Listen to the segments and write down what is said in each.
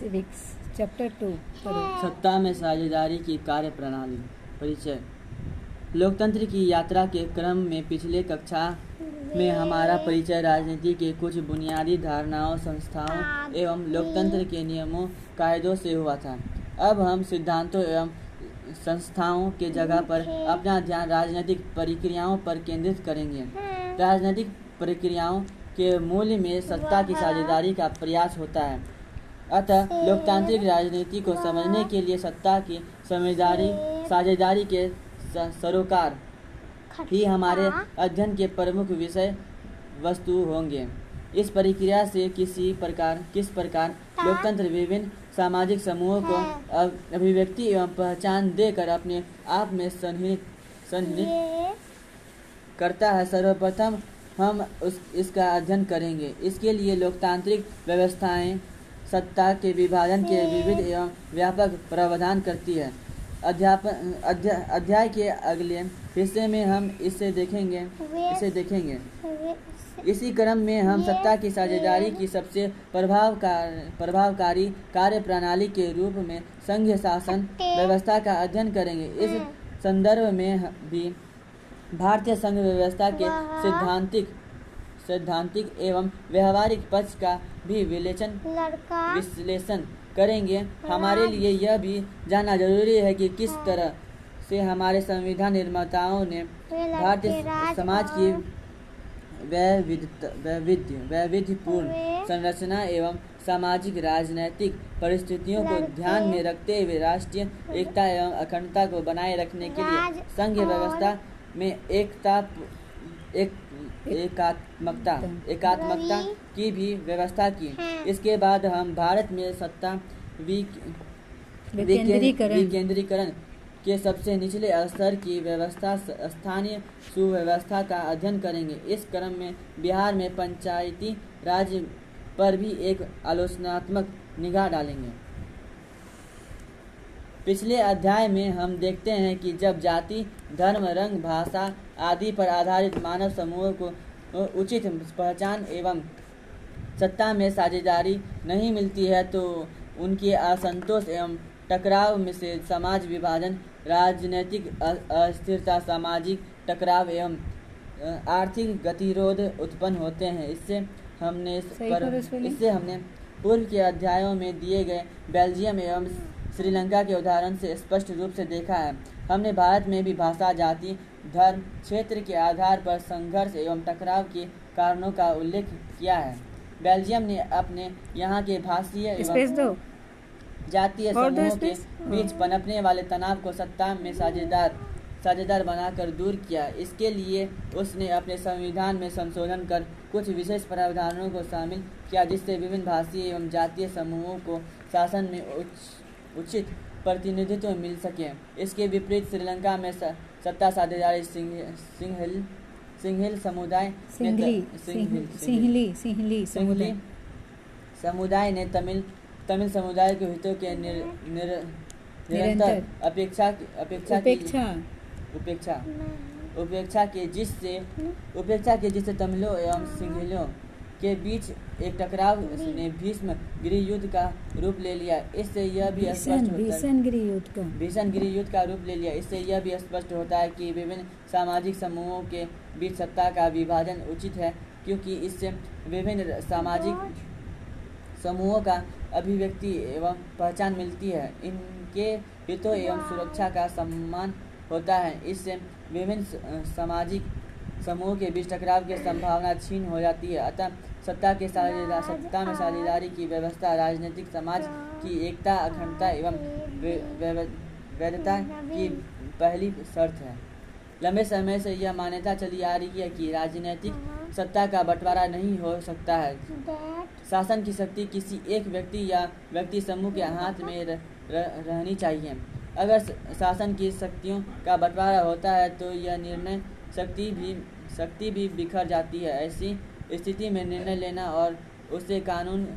Civics chapter 2 करो। सत्ता में साझेदारी की कार्य प्रणाली। परिचय। लोकतंत्र की यात्रा के क्रम में पिछले कक्षा में हमारा परिचय राजनीति के कुछ बुनियादी धारणाओं, संस्थाओं एवं लोकतंत्र के नियमों, कायदों से हुआ था। अब हम सिद्धांतों एवं संस्थाओं के जगह पर अपना ध्यान राजनीतिक प्रक्रियाओं पर केंद्रित करेंगे। राजनीतिक प्रक्रियाओं के मूल में सत्ता की साझेदारी का प्रयास होता है। अतः लोकतांत्रिक राजनीति को समझने के लिए सत्ता की साझेदारी के सरोकार ही हमारे अध्ययन के प्रमुख विषय वस्तु होंगे। इस प्रक्रिया से किस प्रकार लोकतंत्र विभिन्न सामाजिक समूहों को अभिव्यक्ति एवं पहचान देकर अपने आप में सन्निहित करता है, सर्वप्रथम हम इसका अध्ययन करेंगे। इसके लिए लोकतांत्रिक व्यवस्थाएं सत्ता के विभाजन के विविध एवं व्यापक प्रावधान करती है। अध्याय के अगले हिस्से में हम इसे देखेंगे। इसी क्रम में हम सत्ता की साझेदारी की सबसे प्रभावकारी कार्य प्रणाली के रूप में संघीय शासन व्यवस्था का अध्ययन करेंगे। इस संदर्भ में भी भारतीय संघ व्यवस्था के सैद्धांतिक एवं व्यवहारिक पक्ष का भी विश्लेषण करेंगे। हमारे लिए यह भी जानना जरूरी है कि किस तरह से हमारे संविधान निर्माताओं ने भारतीय समाज की वैविध्यपूर्ण संरचना एवं सामाजिक राजनैतिक परिस्थितियों को ध्यान में रखते हुए राष्ट्रीय एकता एवं अखंडता को बनाए रखने के लिए संघीय व्यवस्था में एकात्मकता की भी व्यवस्था की। इसके बाद हम भारत में सत्ता विकेंद्रीकरण के सबसे निचले स्तर की व्यवस्था, स्थानीय सुव्यवस्था का अध्ययन करेंगे। इस क्रम में बिहार में पंचायती राज पर भी एक आलोचनात्मक निगाह डालेंगे। पिछले अध्याय में हम देखते हैं कि जब जाति, धर्म, रंग, भाषा आदि पर आधारित मानव समूहों को उचित पहचान एवं सत्ता में साझेदारी नहीं मिलती है तो उनकी असंतोष एवं टकराव में से समाज विभाजन, राजनीतिक अस्थिरता, सामाजिक टकराव एवं आर्थिक गतिरोध उत्पन्न होते हैं। इससे हमने पूर्व के अध्यायों में दिए गए बेल्जियम एवं श्रीलंका के उदाहरण से स्पष्ट रूप से देखा है। हमने भारत में भी भाषा, जाति, धर्म, क्षेत्र के आधार पर संघर्ष एवं टकराव के कारणों का उल्लेख किया है। बेल्जियम ने अपने यहाँ के भाषीय एवं जातीय समूहों के बीच पनपने वाले तनाव को सत्ता में साझेदार बनाकर दूर किया। इसके लिए उसने अपने संविधान में संशोधन कर कुछ विशेष प्रावधानों को शामिल किया, जिससे विभिन्न भाषीय एवं जातीय समूहों को शासन में उचित प्रतिनिधित्व मिल सके। इसके विपरीत श्रीलंका में सत्ता साझेदारी सिंहली समुदाय ने तमिल समुदाय के हितों के निरंतर उपेक्षा के जिससे तमिलों एवं सिंहलियों के बीच एक टकराव ने भीष्म गृह युद्ध का रूप ले लिया। इससे यह भी स्पष्ट होता है कि विभिन्न सामाजिक समूहों के बीच सत्ता का विभाजन उचित है, क्योंकि इससे विभिन्न सामाजिक समूहों का अभिव्यक्ति एवं पहचान मिलती है, इनके हितों एवं सुरक्षा का सम्मान होता है। इससे विभिन्न सामाजिक समूहों के बीच टकराव की संभावना छीन हो जाती है। अतः सत्ता में साझेदारी की व्यवस्था राजनीतिक समाज की एकता, अखंडता एवं वैधता की पहली शर्त है। लंबे समय से यह मान्यता चली आ रही है कि राजनीतिक सत्ता का बंटवारा नहीं हो सकता है। शासन की शक्ति किसी एक व्यक्ति या व्यक्ति समूह के हाथ में रहनी चाहिए। अगर शासन की शक्तियों का बंटवारा होता है तो यह निर्णय शक्ति भी बिखर जाती है। ऐसी स्थिति में निर्णय लेना और उसे कानून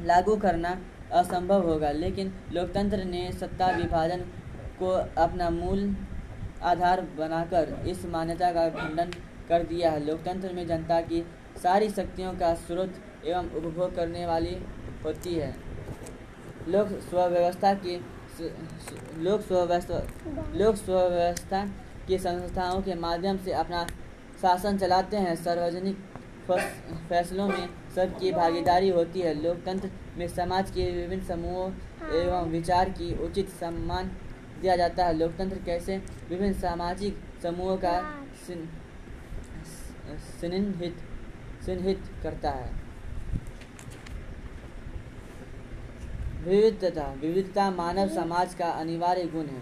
लागू करना असंभव होगा। लेकिन लोकतंत्र ने सत्ता विभाजन को अपना मूल आधार बनाकर इस मान्यता का खंडन कर दिया है। लोकतंत्र में जनता की सारी शक्तियों का स्रोत एवं उपभोग करने वाली होती है। लोक स्वव्यवस्था की लोक स्वव्यवस्था लोक स्वव्यवस्था की संस्थाओं के माध्यम से अपना शासन चलाते हैं। सार्वजनिक फैसलों में सबकी भागीदारी होती है। लोकतंत्र में समाज के विभिन्न समूहों एवं विचार की उचित सम्मान दिया जाता है। लोकतंत्र कैसे विभिन्न सामाजिक समूहों का चिन्हित करता है। विविधता मानव समाज का अनिवार्य गुण है।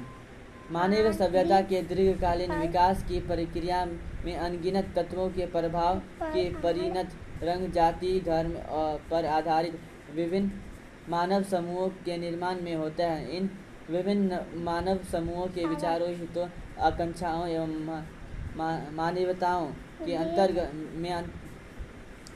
मानवीय सभ्यता के दीर्घकालीन विकास की प्रक्रिया में अनगिनत तत्वों के प्रभाव के परिणत रंग, जाति, धर्म पर आधारित विभिन्न मानव समूहों के निर्माण में होता है। इन विभिन्न मानव समूहों के विचारों, हितों, आकांक्षाओं एवं मानवीयताओं के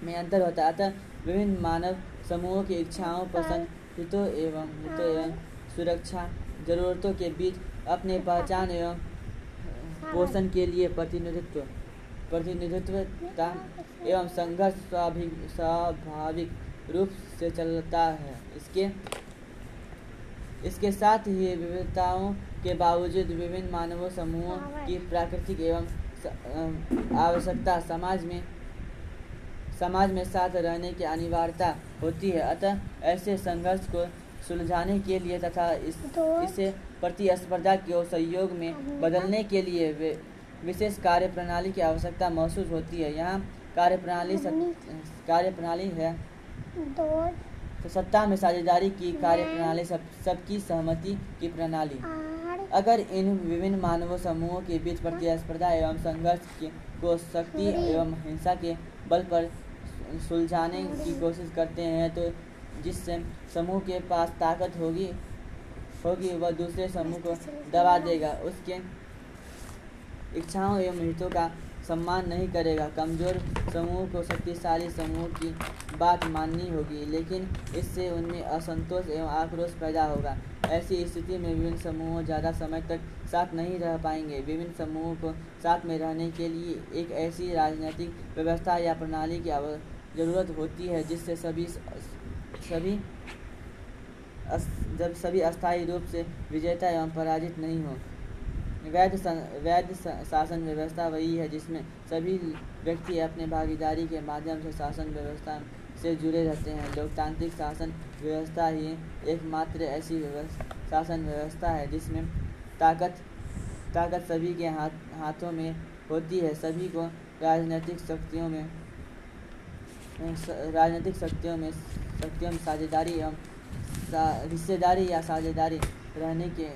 में अंतर होता है। अतः विभिन्न मानव समूहों की इच्छाओं, पसंद, हितों एवं सुरक्षा जरूरतों के बीच अपने पहचान एवं पोषण के लिए प्रतिनिधित्वता एवं संघर्ष स्वाभाविक रूप से चलता है। इसके साथ ही विविधताओं के बावजूद विभिन्न मानव समूहों की प्राकृतिक एवं आवश्यकता समाज में साथ रहने की अनिवार्यता होती है। अतः ऐसे संघर्ष को सुलझाने के लिए तथा इसे प्रतिस्पर्धा के सहयोग में बदलने के लिए विशेष कार्यप्रणाली की आवश्यकता महसूस होती है। यहाँ कार्यप्रणाली है तो सत्ता में साझेदारी की कार्यप्रणाली, सबकी सहमति की प्रणाली। अगर इन विभिन्न मानव समूहों के बीच प्रतिस्पर्धा एवं संघर्ष को शक्ति एवं हिंसा के बल पर सुलझाने की कोशिश करते हैं तो जिस समूह के पास ताकत होगी वह दूसरे समूह को दबा देगा, उसके इच्छाओं एवं हितों का सम्मान नहीं करेगा। कमजोर समूह को शक्तिशाली समूह की बात माननी होगी, लेकिन इससे उनमें असंतोष एवं आक्रोश पैदा होगा। ऐसी स्थिति में विभिन्न समूह ज़्यादा समय तक साथ नहीं रह पाएंगे। विभिन्न समूहों को साथ में रहने के लिए एक ऐसी राजनीतिक व्यवस्था या प्रणाली की ज़रूरत होती है जिससे सभी अस्थायी रूप से विजेता एवं पराजित नहीं हो। वैध शासन व्यवस्था वही है जिसमें सभी व्यक्ति अपने भागीदारी के माध्यम से शासन व्यवस्था से जुड़े रहते हैं। लोकतांत्रिक शासन व्यवस्था ही एकमात्र ऐसी शासन व्यवस्था है जिसमें ताकत सभी के हाथों में होती है। सभी को राजनीतिक शक्तियों में साझेदारी एवं हिस्सेदारी या साझेदारी करने की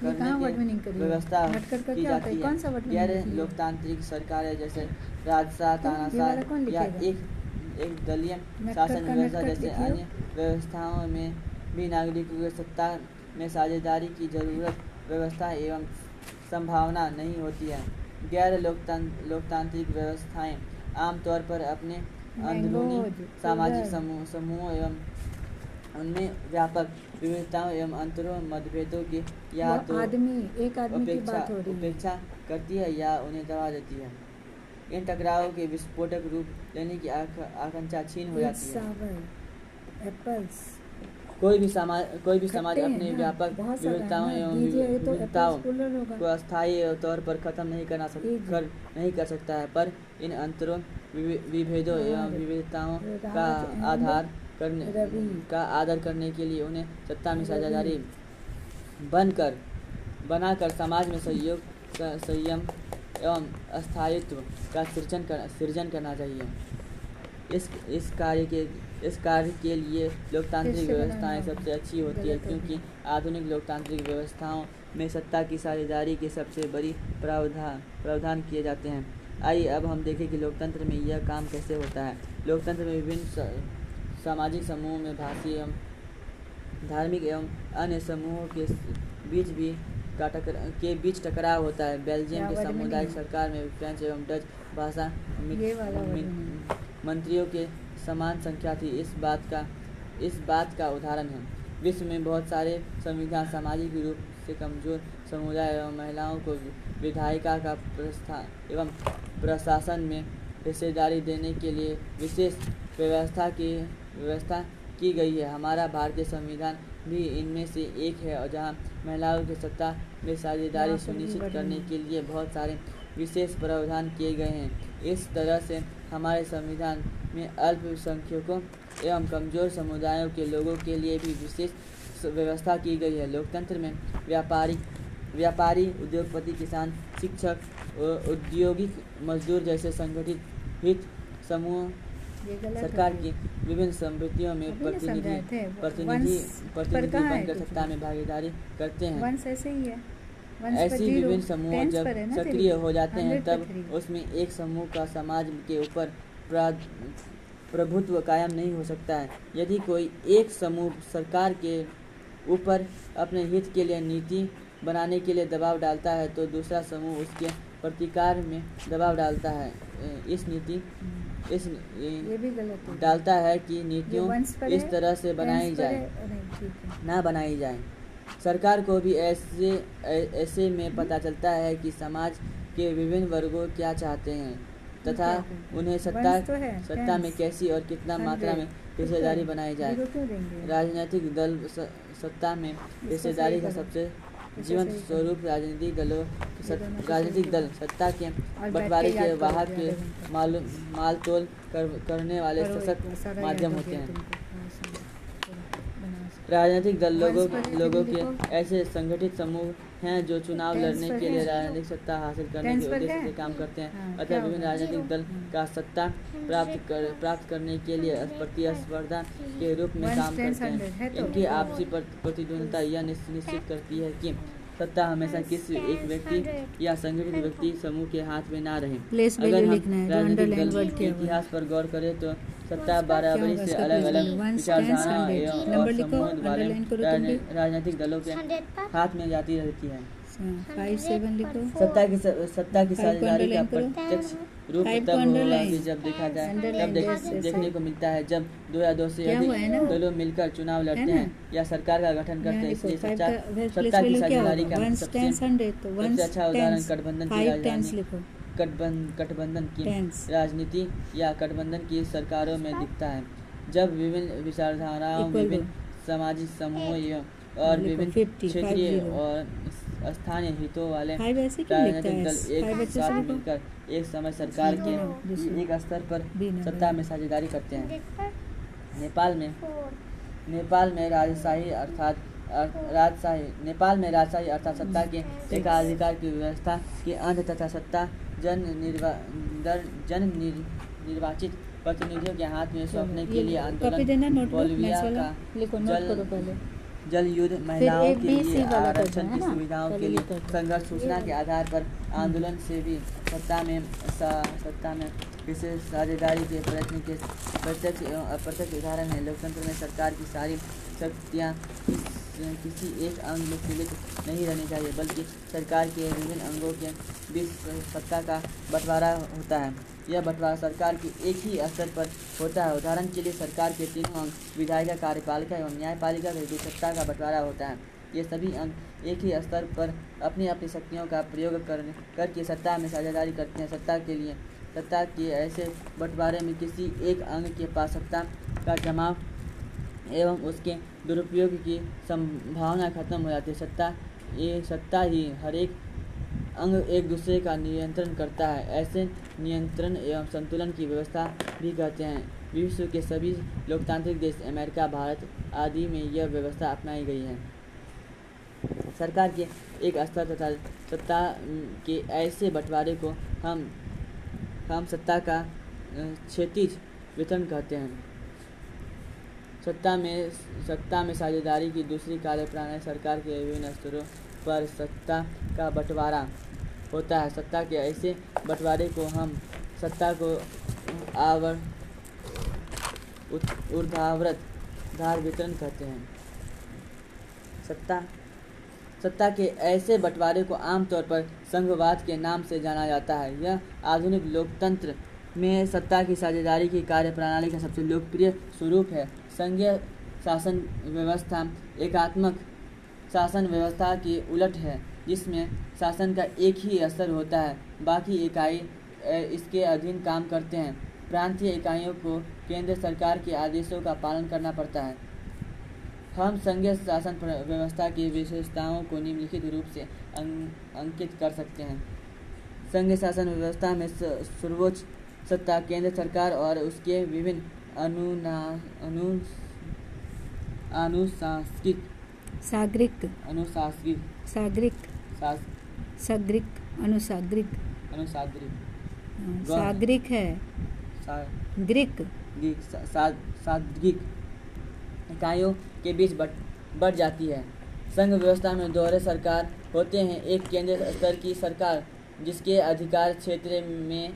व्यवस्था की जाती है। गैर लोकतांत्रिक सरकारें जैसे राजशाह, तानाशाह या एक दलीय शासन व्यवस्था जैसे अन्य व्यवस्थाओं में भी नागरिकों की सत्ता में साझेदारी की व्यवस्था एवं संभावना नहीं होती है। गैर लोकतांत्रिक व्यवस्थाएं आमतौर पर अपने अंदरूनी सामाजिक समूहों एवं उनमें व्यापक विविधताओं एवं अंतरों मतभेदों की या तो उपेक्षा करती है या उन्हें दबा देती है। इन टकरावों के विस्फोटक रूप लेने की आकांक्षा क्षीण हो जाती है। कोई भी समाज अपने व्यापक विविधताओं एवं विविधताओं को अस्थायी तौर पर खत्म नहीं कर सकता है, पर इन अंतरों, विभेदों एवं विविधताओं का आदर करने के लिए उन्हें सत्ता में साझेदारी बनाकर समाज में संयम एवं स्थायित्व का सृजन करना चाहिए। इस कार्य के लिए लोकतांत्रिक व्यवस्थाएं सबसे अच्छी होती है, क्योंकि आधुनिक लोकतांत्रिक व्यवस्थाओं में सत्ता की साझेदारी के सबसे बड़ी प्रावधान किए जाते हैं। आइए अब हम देखें कि लोकतंत्र में यह काम कैसे होता है। लोकतंत्र में विभिन्न सामाजिक समूहों में भाषी एवं धार्मिक एवं अन्य समूहों के बीच टकराव होता है। बेल्जियम के सामुदायिक सरकार में फ्रेंच एवं डच भाषा मंत्रियों के समान संख्या थी। इस बात का उदाहरण है विश्व में बहुत सारे संविधान सामाजिक रूप से कमजोर समुदाय एवं महिलाओं को विधायिका का प्रशासन में हिस्सेदारी देने के लिए विशेष व्यवस्था की गई है। हमारा भारतीय संविधान भी इनमें से एक है, और जहाँ महिलाओं की सत्ता में साझेदारी सुनिश्चित करने के लिए बहुत सारे विशेष प्रावधान किए गए हैं। इस तरह से हमारे संविधान में अल्पसंख्यकों एवं कमज़ोर समुदायों के लोगों के लिए भी विशेष व्यवस्था की गई है। लोकतंत्र में व्यापारी, उद्योगपति, किसान, शिक्षक, औद्योगिक मजदूर जैसे संगठित हित समूह ये गलत सरकार है। की विभिन्न समितियों में अभी ना समझाए थे, प्रतिनिधि पर कहाँ है बनकर कुछ सत्ता में भागीदारी करते हैं। वंश ऐसे ही है। वंश पर ऐसी जीरो, विभिन्न समूह टेंस जब पर है ना सक्रिय तेरी, हो जाते हैं 100 पर तब 3। उसमें एक समूह का समाज के ऊपर प्रभुत्व कायम नहीं हो सकता है। यदि कोई एक समूह सरकार के ऊपर अपने हित के लिए नीति बनाने के लिए दबाव डालता है तो दूसरा समूह उसके प्रतिकार में दबाव डालता है। ये भी गलत है। डालता है कि ये नीतियों वंश पर इस है, तरह से बनाई टेंस पर जाए, है। नहीं, ठीक है। ना बनाई जाए। सरकार को भी ऐसे में पता चलता है कि समाज के विभिन्न वर्गों क्या चाहते हैं तथा उन्हें सत्ता में कैसी और कितना मात्रा में हिस्सेदारी बनाई जाए। राजनीतिक दल सत्ता में हिस्सेदारी का सबसे जीवंत स्वरूप राजनीतिक दल सत्ता के बंटवारे के वाहक के मालतोल करने वाले सशक्त माध्यम होते हैं। राजनीतिक दल लोगों के ऐसे संगठित समूह हैं जो चुनाव लड़ने के लिए राजनीतिक सत्ता हासिल करने के उद्देश्य से काम करते हैं। अतः विभिन्न राजनीतिक दल का सत्ता प्राप्त करने के लिए प्रतिस्पर्धा के रूप में काम करते हैं। इनकी आपसी प्रतिद्वंद्विता यह निश्चित करती है कि सत्ता हमेशा किसी एक व्यक्ति या संगठित व्यक्ति समूह के हाथ में ना रहे। अगर हम राजनीतिक दल के इतिहास पर गौर करें तो सत्ता बराबरी से अलग अलग विचारधारा और समूह वाले राजनीतिक दलों के हाथ में जाती रहती है। 5-7 लिखो। सत्ता की साझेदारी का प्रत्यक्ष रूप तब होगा कि जब देखा जाए तब देखने को मिलता है जब 2 या 2 से अधिक दलों मिलकर चुनाव लड़ते हैं या सरकार का गठन करते हैं। इसलिए सत्ता की साझेदारी का सबसे अच्छा उदाहरण गठबंधन की राजनीति या गठबंधन की सरकारों में दिखता है, जब विभिन्न विचारधाराओं, विभिन्न सामाजिक समूहों और विभिन्न क्षेत्रीय और स्थानीय हितों वाले राजनीतिक दल एक साथ मिलकर एक समय सरकार के एक स्तर पर सत्ता में साझेदारी करते हैं। नेपाल में राजशाही अर्थात सत्ता के एकाधिकार की व्यवस्था के अंत तथा सत्ता जन निर्वाचित प्रतिनिधियों के हाथ में सौंपने के लिए आंदोलन, बोलिविया का जल युद्ध, महिलाओं के लिए आरक्षण की सुविधाओं के लिए संघर्ष, सूचना के आधार पर आंदोलन से भी सत्ता में विशेष साझेदारी के प्रयत्न के प्रत्यक्ष एवं अप्रत्यक्ष उदाहरण है। लोकतंत्र में सरकार की सारी शक्तियाँ किसी एक अंग में सीमित नहीं रहनी चाहिए, बल्कि सरकार के विभिन्न अंगों के बीच सत्ता का बंटवारा होता है। यह बंटवारा सरकार के एक ही स्तर पर होता है। उदाहरण के लिए सरकार के 3 अंग विधायिका, कार्यपालिका एवं न्यायपालिका के बीच सत्ता का बंटवारा होता है। ये सभी अंग एक ही स्तर पर अपनी अपनी शक्तियों का प्रयोग करके सत्ता में साझेदारी करते हैं। सत्ता के ऐसे बंटवारे में किसी एक अंग के पास सत्ता का जमाव एवं उसके दुरुपयोग की संभावना खत्म हो जाती है। सत्ता ही हर एक अंग एक दूसरे का नियंत्रण करता है। ऐसे नियंत्रण एवं संतुलन की व्यवस्था भी कहते हैं। विश्व के सभी लोकतांत्रिक देश, अमेरिका, भारत आदि में यह व्यवस्था अपनाई गई है। सरकार के एक स्तर तथा सत्ता के ऐसे बंटवारे को हम सत्ता का क्षैतिज वितरण कहते हैं। सत्ता में साझेदारी की दूसरी कार्यप्रणाली सरकार के विभिन्न स्तरों पर सत्ता का बंटवारा होता है। सत्ता के ऐसे बंटवारे को हम सत्ता को ऊर्ध्वाधर वितरण कहते हैं। सत्ता के ऐसे बंटवारे को आमतौर पर संघवाद के नाम से जाना जाता है। यह आधुनिक लोकतंत्र में सत्ता की साझेदारी की कार्यप्रणाली का सबसे लोकप्रिय स्वरूप है। संघीय शासन व्यवस्था एकात्मक शासन व्यवस्था की उलट है, जिसमें शासन का एक ही स्तर होता है, बाकी इकाई इसके अधीन काम करते हैं। प्रांतीय इकाइयों को केंद्र सरकार के आदेशों का पालन करना पड़ता है। हम संघीय शासन व्यवस्था की विशेषताओं को निम्नलिखित रूप से अंकित कर सकते हैं। संघीय शासन व्यवस्था में सर्वोच्च सत्ता केंद्र सरकार और उसके विभिन्न अनुशासित साग्रिक इकाइयों के बीच बढ़ जाती है। संघ व्यवस्था में दोहरे सरकार होते हैं। एक केंद्र स्तर की सरकार जिसके अधिकार क्षेत्र में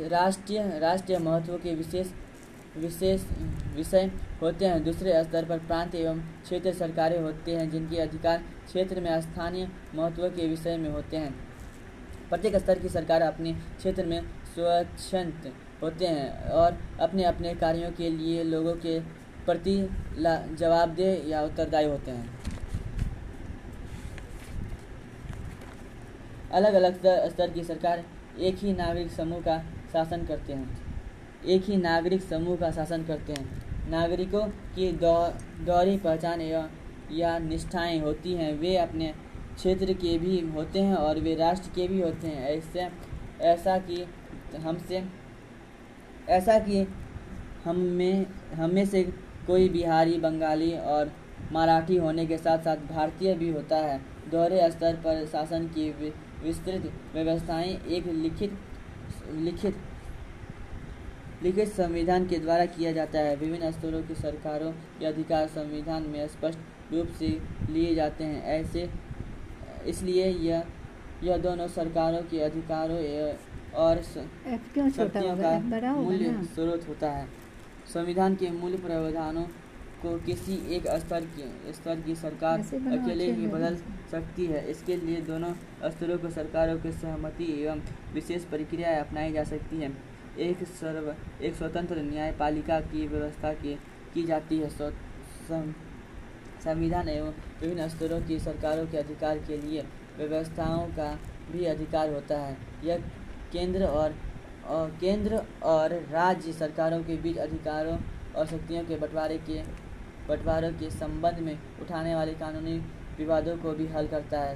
राष्ट्रीय महत्व के विषय होते हैं। दूसरे स्तर पर प्रांत एवं क्षेत्रीय सरकारें होते हैं जिनके अधिकार क्षेत्र में स्थानीय महत्व के विषय में होते हैं। प्रत्येक स्तर की सरकार अपने क्षेत्र में स्वतंत्र होते हैं और अपने अपने कार्यों के लिए लोगों के प्रति जवाबदेह या उत्तरदायी होते हैं। अलग अलग स्तर की सरकार एक ही नागरिक समूह का शासन करते हैं। नागरिकों की दोहरी पहचान या निष्ठाएं होती हैं। वे अपने क्षेत्र के भी होते हैं और वे राष्ट्र के भी होते हैं। ऐसा कि हम में से कोई बिहारी, बंगाली और मराठी होने के साथ साथ भारतीय भी होता है। दोहरे स्तर पर शासन की विस्तृत व्यवस्थाएं एक लिखित संविधान के द्वारा किया जाता है। विभिन्न स्तरों की सरकारों के अधिकार संविधान में स्पष्ट रूप से लिए जाते हैं। इसलिए यह दोनों सरकारों के अधिकारों और शक्तियों का मूल्य स्रोत होता है। संविधान के मूल प्रावधानों को किसी एक स्तर की सरकार अकेले ही बदल सकती है। इसके लिए दोनों स्तरों को सरकारों की सहमति एवं विशेष प्रक्रियाएं अपनाई जा सकती हैं। एक स्वतंत्र न्यायपालिका की व्यवस्था की जाती है। संविधान एवं विभिन्न स्तरों की सरकारों के अधिकार के लिए व्यवस्थाओं का भी अधिकार होता है। यह केंद्र और राज्य सरकारों के बीच अधिकारों और शक्तियों के बंटवारे के संबंध में उठाने वाले कानूनी विवादों को भी हल करता है।